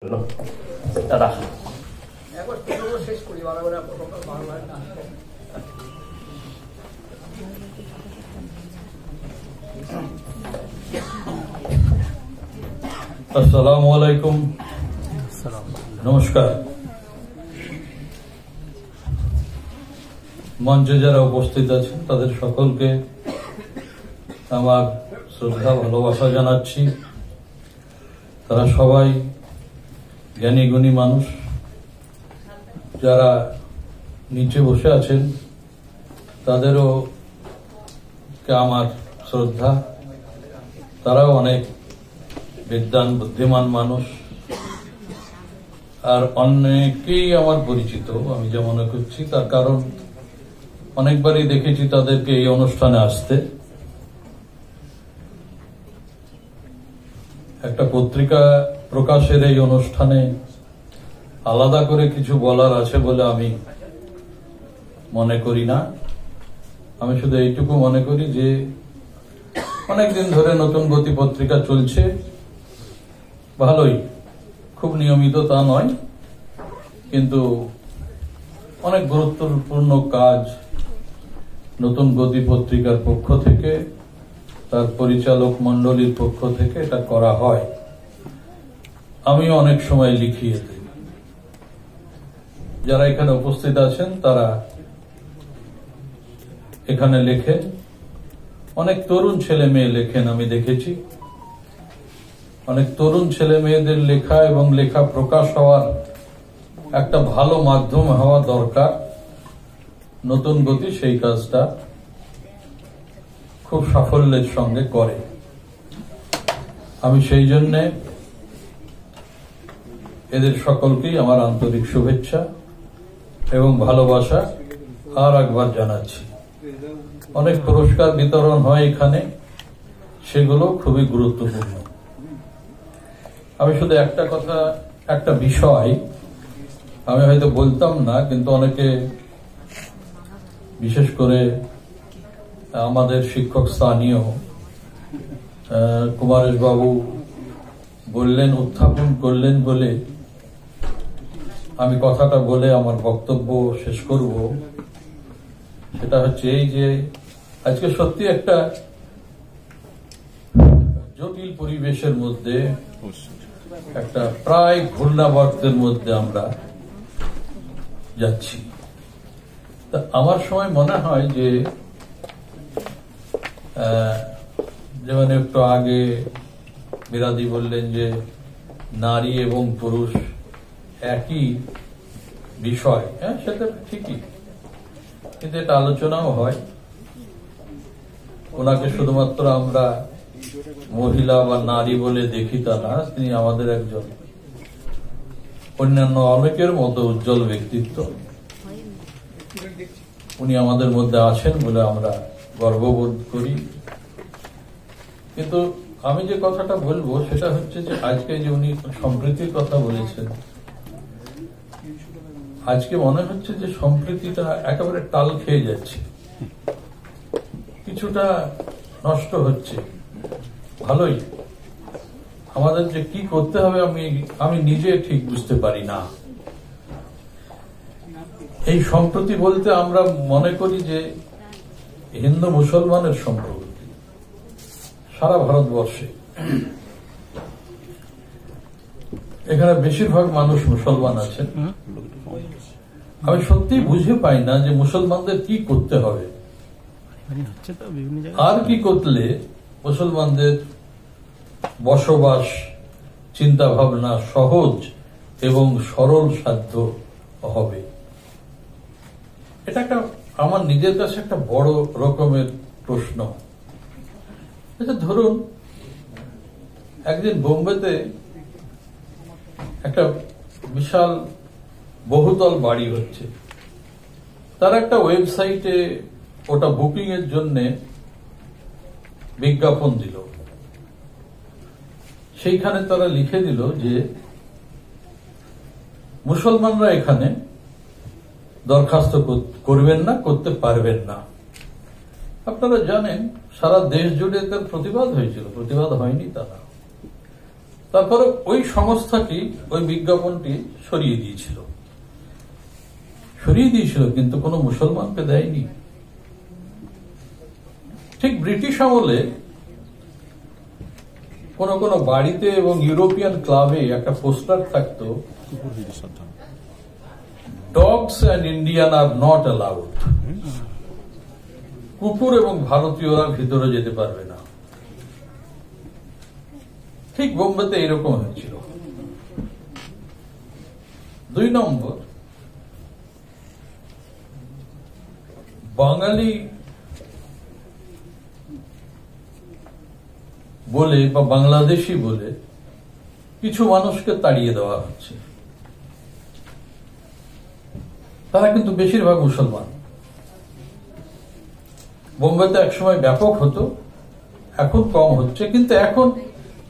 দাদা শেষ করি আসসালামু আলাইকুম, নমস্কার। মঞ্চে যারা উপস্থিত আছেন তাদের সকলকে আমার শ্রদ্ধা ভালোবাসা জানাচ্ছি। তারা সবাই জ্ঞানী গুণী মানুষ। যারা নিচে বসে আছেন তাদেরও আমার শ্রদ্ধা। তারাও অনেক বিদ্বান বুদ্ধিমান মানুষ, আর অনেকেই আমার পরিচিত আমি যা মনে করছি। তার কারণ অনেকবারই দেখেছি তাদেরকে এই অনুষ্ঠানে আসতে। একটা পত্রিকা প্রকাশের এই অনুষ্ঠানে আলাদা করে কিছু বলার আছে বলে আমি মনে করি না। আমি শুধু এইটুকু মনে করি যে অনেকদিন ধরে নতুন গতি পত্রিকা চলছে, ভালোই, খুব নিয়মিত তা নয়, কিন্তু অনেক গুরুত্বপূর্ণ কাজ নতুন গতি পত্রিকার পক্ষ থেকে, তার পরিচালক মণ্ডলীর পক্ষ থেকে এটা করা হয়। আমি অনেক সময় লিখি এতে। যারা এখানে উপস্থিত আছেন তারা এখানে লেখেন, অনেক তরুণ ছেলে মেয়ে লেখেন। আমি দেখেছি অনেক তরুণ ছেলে মেয়েদের লেখা এবং লেখা প্রকাশ হওয়ার একটা ভালো মাধ্যম হওয়া দরকার। নতুন গতি সেই কাজটা খুব সাফল্যের সঙ্গে করে। আমি সেই জন্যে এদের সকলকেই আমার আন্তরিক শুভেচ্ছা এবং ভালোবাসা আর একবার জানাচ্ছি। অনেক পুরস্কার বিতরণ হয় এখানে, সেগুলো খুবই গুরুত্বপূর্ণ। আমি শুধু একটা কথা, একটা বিষয় আমি হয়তো বলতাম না, কিন্তু অনেকে, বিশেষ করে আমাদের শিক্ষক স্থানীয় কুমারেশ বাবু বললেন, উত্থাপন করলেন বলে আমি কথাটা বলে আমার বক্তব্য শেষ করব। সেটা হচ্ছে এই যে আজকে সত্যি একটা জটিল পরিবেশের মধ্যে, একটা প্রায় ঘূর্ণাবর্তের মধ্যে আমরা যাচ্ছি। তা আমার সময় মনে হয় যে যেমন একটু আগে বিরাদি বললেন যে নারী এবং পুরুষ একই বিষয়, হ্যাঁ সেটা ঠিকই, কিন্তু এটা আলোচনাও হয়। ওনাকে শুধুমাত্র আমরা মহিলা বা নারী বলে দেখি তা না, তিনি আমাদের একজন অন্যান্য অনেকের মতো উজ্জ্বল ব্যক্তিত্ব। উনি আমাদের মধ্যে আছেন বলে আমরা গর্ববোধ করি। কিন্তু আমি যে কথাটা বলবো সেটা হচ্ছে যে আজকে যে উনি সম্প্রীতির কথা বলেছেন, আজকে মনে হচ্ছে যে সম্প্রীতিটা একেবারে টাল খেয়ে যাচ্ছে, কিছুটা নষ্ট হচ্ছে। ভালোই, আমাদের যে কি করতে হবে আমি নিজে ঠিক বুঝতে পারি না। এই সম্প্রতি বলতে আমরা মনে করি যে হিন্দু মুসলমানের সম্পর্ক সারা ভারতবর্ষে, এখানে বেশিরভাগ মানুষ মুসলমান আছেন। আমি সত্যি বুঝে পাই না যে মুসলমানদের কি করতে হবে, আর কি করলে মুসলমানদের বসবাস, চিন্তা ভাবনা সহজ এবং সরল সাধ্য হবে। এটা একটা আমার নিজের কাছে একটা বড় রকমের প্রশ্ন। আচ্ছা ধরুন একদিন বোম্বেতে একটা বিশাল বহুতল বাড়ি হচ্ছে, তার একটা ওয়েবসাইটে ওটা বুকিং এর জন্য বিজ্ঞাপন দিল। সেইখানে তারা লিখে দিল যে মুসলমানরা এখানে দরখাস্ত করবেন না, করতে পারবেন না। আপনারা জানেন সারা দেশ জুড়ে তার প্রতিবাদ হয়েছিল, প্রতিবাদ হয়নি তা না। তারপরে ওই সংস্থাটি ওই বিজ্ঞাপনটি সরিয়ে দিয়েছিল কিন্তু কোনো মুসলমানকে দেয়নি। ঠিক ব্রিটিশ আমলে কোন কোন বাড়িতে এবং ইউরোপিয়ান ক্লাবে একটা পোস্টার থাকতো, dogs and Indian are not allowed. কুকুর এবং ভারতীয়রা ভিতরে যেতে পারবে না। ঠিক বোম্বেতে এরকম হয়েছিল। 2 নম্বর, বাঙালি বলে বা বাংলাদেশি বলে কিছু মানুষকে তাড়িয়ে দেওয়া হচ্ছে। তারা কিন্তু বেশিরভাগ মুসলমান। বোম্বেতে একসময় ব্যাপক হতো, এখন কম হচ্ছে, কিন্তু এখন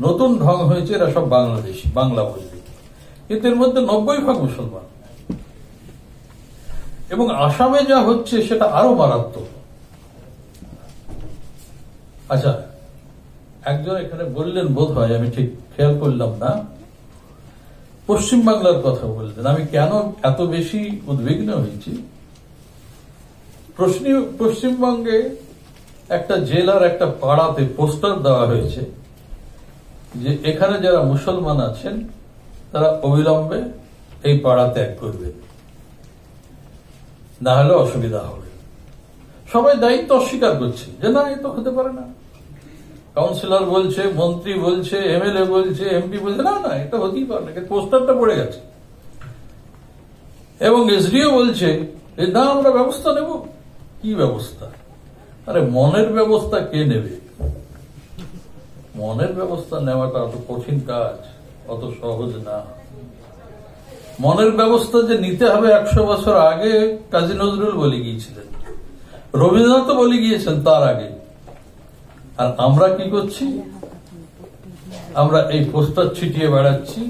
নতুন ঢং হয়েছে, এরা সব বাংলাদেশি, বাংলা বলবে, কিন্তু এর মধ্যে 90% মুসলমান। এবং আসামে যা হচ্ছে সেটা আরো মারাত্মক। আচ্ছা, একজন এখানে বললেন, বোধ হয়, আমি ঠিক খেয়াল করলাম না, পশ্চিমবাংলার কথা বললেন। আমি কেন এত বেশি উদ্বিগ্ন হয়েছি, পশ্চিমবঙ্গে একটা জেলার একটা পাড়াতে পোস্টার দেওয়া হয়েছে যে এখানে যারা মুসলমান আছেন তারা অবিলম্বে এই পাড়া ত্যাগ করবে, না হলে অসুবিধা হবে। সবাই দায়িত্ব অস্বীকার করছে যে না, এ তো হতে পারে না। কাউন্সিলর বলছে, মন্ত্রী বলছে, এমএলএ বলছে, এমপি বলছে, না না, এটা হতেই পারে না, পোস্টারটা পড়ে গেছে। এবং এসডিও বলছে না, আমরা ব্যবস্থা নেব। কি ব্যবস্থা? আরে মনের ব্যবস্থা কে নেবে? মনের ব্যবস্থা নেওয়াটা অত কঠিন কাজ, অত সহজ না। মনের ব্যবস্থা যে নিতে হবে 100 বছর আগে কাজী নজরুল বলে গিয়েছিলেন, রবীন্দ্রনাথ বলে গিয়েছেন তার আগে। আর আমরা কি করছি? আমরা এই পোস্টার ছিটিয়ে বেড়াচ্ছি,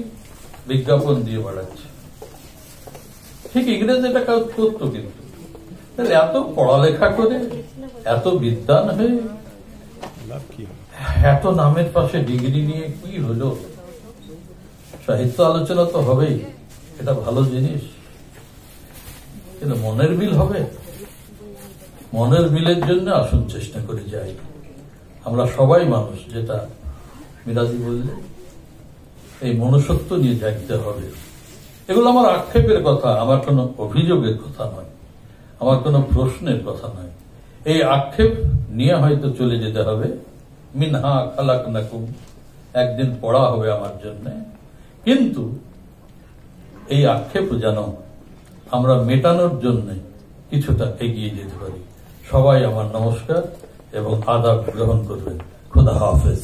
বিজ্ঞাপন দিয়ে বেড়াচ্ছি। ঠিক ইংরেজ এটা কাজ করতো, কিন্তু এত পড়ালেখা করে, এত বিদ্বান হয়ে, এত নামের পাশে ডিগ্রি নিয়ে কি হলো? সাহিত্য আলোচনা তো হবেই, এটা ভালো জিনিস, কিন্তু মনের মিল হবে? মনের মিলের জন্য আসুন চেষ্টা করে যাই। আমরা সবাই মানুষ, যেটা মিরাজি বললে, এই মনুষ্যত্ব নিয়ে জাগতে হবে। এগুলো আমার আক্ষেপের কথা, আমার কোনো অভিযোগের কথা নয়, আমার কোনো প্রশ্নের কথা নয়। এই আক্ষেপ নিয়ে হয়তো চলে যেতে হবে, মিনহা খালাকনাকুম, একদিন পড়া হবে আমার জন্য, কিন্তু এই আক্ষেপ যেন আমরা মেটানোর জন্য কিছুটা এগিয়ে যেতে পারি। সবাই আমার নমস্কার এবং আদাব গ্রহণ করবেন। খুদা হাফেজ।